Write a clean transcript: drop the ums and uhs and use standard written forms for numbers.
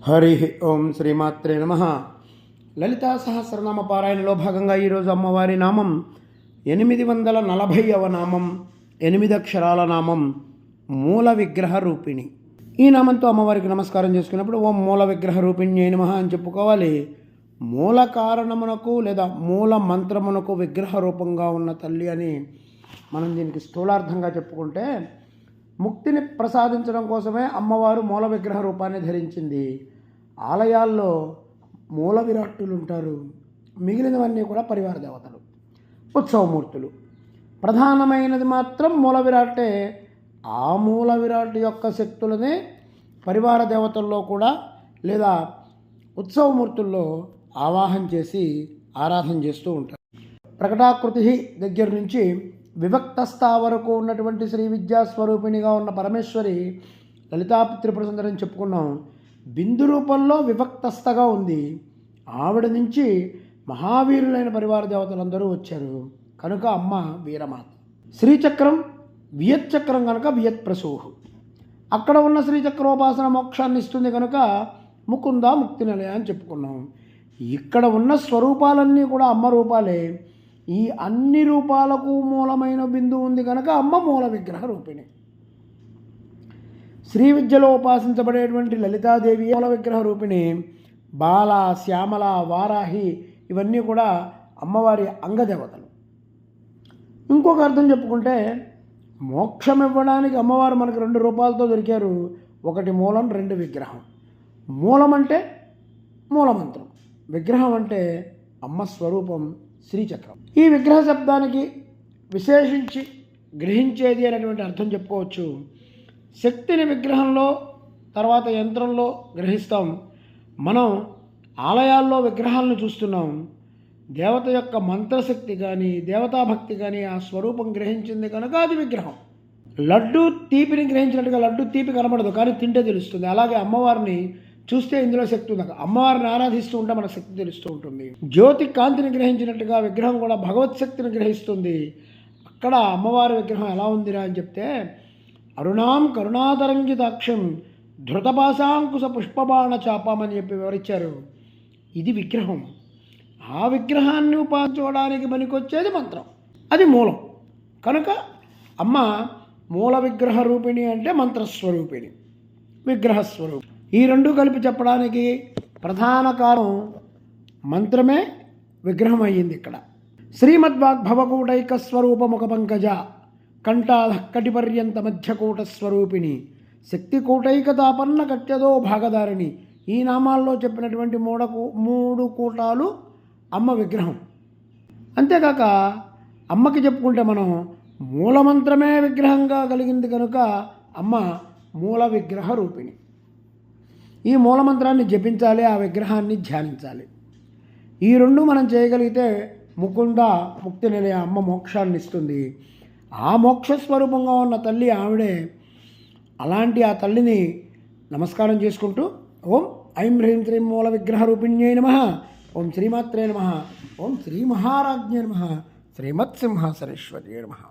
హరి ఓం శ్రీమాత్రే నమః. లలితా సహస్రనామ పారాయణలో భాగంగా ఈరోజు అమ్మవారి నామం 840వ నామం, 8 అక్షరాల నామం మూల విగ్రహ రూపిణి. ఈ నామంతో అమ్మవారికి నమస్కారం చేసుకున్నప్పుడు ఓం మూల విగ్రహ రూపిణ్యై నమః అని చెప్పుకోవాలి. మూల కారణమునకు లేదా మూల మంత్రమునకు విగ్రహ రూపంగా ఉన్న తల్లి అని మనం దీనికి స్థూలార్థంగా చెప్పుకుంటే, ముక్తిని ప్రసాదించడం కోసమే అమ్మవారు మూల విగ్రహ రూపాన్ని ధరించింది. ఆలయాల్లో మూల విరాట్టులు ఉంటారు, మిగిలినవన్నీ కూడా పరివార దేవతలు, ఉత్సవమూర్తులు. ప్రధానమైనది మాత్రం మూల విరాట్టే. ఆ మూల విరాట్ యొక్క శక్తులనే పరివార దేవతల్లో కూడా లేదా ఉత్సవమూర్తుల్లో ఆవాహన చేసి ఆరాధన చేస్తూ ఉంటారు. ప్రకటాకృతి దగ్గర నుంచి విభక్తస్థ వరకు ఉన్నటువంటి శ్రీ విద్యా స్వరూపిణిగా ఉన్న పరమేశ్వరి లలితా త్రిపుర సుందరి చెప్పుకున్నాం. బిందు రూపంలో విభక్తస్థగా ఉంది. ఆవిడ నుంచి మహావీరులైన పరివార దేవతలందరూ వచ్చారు కనుక అమ్మ వీరమాత. శ్రీచక్రం వియచ్చక్రం కనుక వియత్ ప్రసూహు. అక్కడ ఉన్న శ్రీచక్రోపాసన మోక్షాన్ని ఇస్తుంది కనుక ముకుంద ముక్తి నిలయ అని చెప్పుకున్నాం. ఇక్కడ ఉన్న స్వరూపాలన్నీ కూడా అమ్మ రూపాలే. ఈ అన్ని రూపాలకు మూలమైన బిందువు ఉంది కనుక అమ్మ మూల విగ్రహ రూపిణి. శ్రీ విద్యలో ఉపాసించబడేటువంటి లలితాదేవి మూల విగ్రహ రూపిణి. బాల, శ్యామల, వారాహి ఇవన్నీ కూడా అమ్మవారి అంగదేవతలు. ఇంకొక అర్థం చెప్పుకుంటే, మోక్షం ఇవ్వడానికి అమ్మవారు మనకు 2 రూపాలతో దొరికారు. ఒకటి మూలం, 2 విగ్రహం. మూలం అంటే మూలమంత్రం, విగ్రహం అంటే అమ్మ స్వరూపం శ్రీచక్రం. ఈ విగ్రహ శబ్దానికి విశేషించి గ్రహించేది అనేటువంటి అర్థం చెప్పుకోవచ్చు. శక్తిని విగ్రహంలో తర్వాత యంత్రంలో గ్రహిస్తాం. మనం ఆలయాల్లో విగ్రహాలను చూస్తున్నాం. దేవత యొక్క మంత్రశక్తి కానీ దేవతాభక్తి కానీ ఆ స్వరూపం గ్రహించింది కనుక అది విగ్రహం. లడ్డు తీపిని గ్రహించినట్టుగా లడ్డు తీపి కనబడదు, కానీ తింటే తెలుస్తుంది. అలాగే అమ్మవారిని చూస్తే ఇందులో శక్తి ఉంది. అమ్మవారిని ఆరాధిస్తూ ఉంటే మనకు శక్తి తెలుస్తూ ఉంటుంది. జ్యోతి కాంతిని గ్రహించినట్టుగా విగ్రహం కూడా భగవత్ శక్తిని గ్రహిస్తుంది. అక్కడ అమ్మవారి విగ్రహం ఎలా ఉందిరా అని చెప్తే, అరుణాం కరుణాతరంగితాక్షం ధృతపాశాంకుశ పుష్పబాణ చాపం అని చెప్పి వివరించారు. ఇది విగ్రహం. ఆ విగ్రహాన్ని ఉపాసించడానికి పనికొచ్చేది మంత్రం, అది మూలం. కనుక అమ్మ మూల విగ్రహ రూపిణి అంటే మంత్రస్వరూపిణి, విగ్రహస్వరూపి. ఈ 2 కలిపి చెప్పడానికి ప్రధాన కారణం మంత్రమే విగ్రహం అయ్యింది. ఇక్కడ శ్రీమద్వాగ్భవకూటైక స్వరూపముఖ పంకజ కంఠాధక్కటిపర్యంత మధ్యకూట స్వరూపిణి శక్తికూటైకతాపన్న కట్యదో భాగధారిణి. ఈ నామాల్లో చెప్పినటువంటి 3 కూటాలు అమ్మ విగ్రహం. అంతేకాక అమ్మకి చెప్పుకుంటే మనం మూలమంత్రమే విగ్రహంగా కలిగింది కనుక అమ్మ మూల విగ్రహ రూపిణి. ఈ మూలమంత్రాన్ని జపించాలి, ఆ విగ్రహాన్ని ధ్యానించాలి. ఈ 2 మనం చేయగలిగితే ముకుంద ముక్తి నిలయ అమ్మ మోక్షాన్ని ఇస్తుంది. ఆ మోక్షస్వరూపంగా ఉన్న తల్లి ఆవిడే. అలాంటి ఆ తల్లిని నమస్కారం చేసుకుంటూ ఓం ఐం హ్రీం శ్రీం మూల విగ్రహ రూపిణ్యై నమః, ఓం శ్రీమాత్రే నమః, ఓం శ్రీ మహారాజ్ఞే నమః, శ్రీమత్సింహాసనేశ్వర్యై నమః.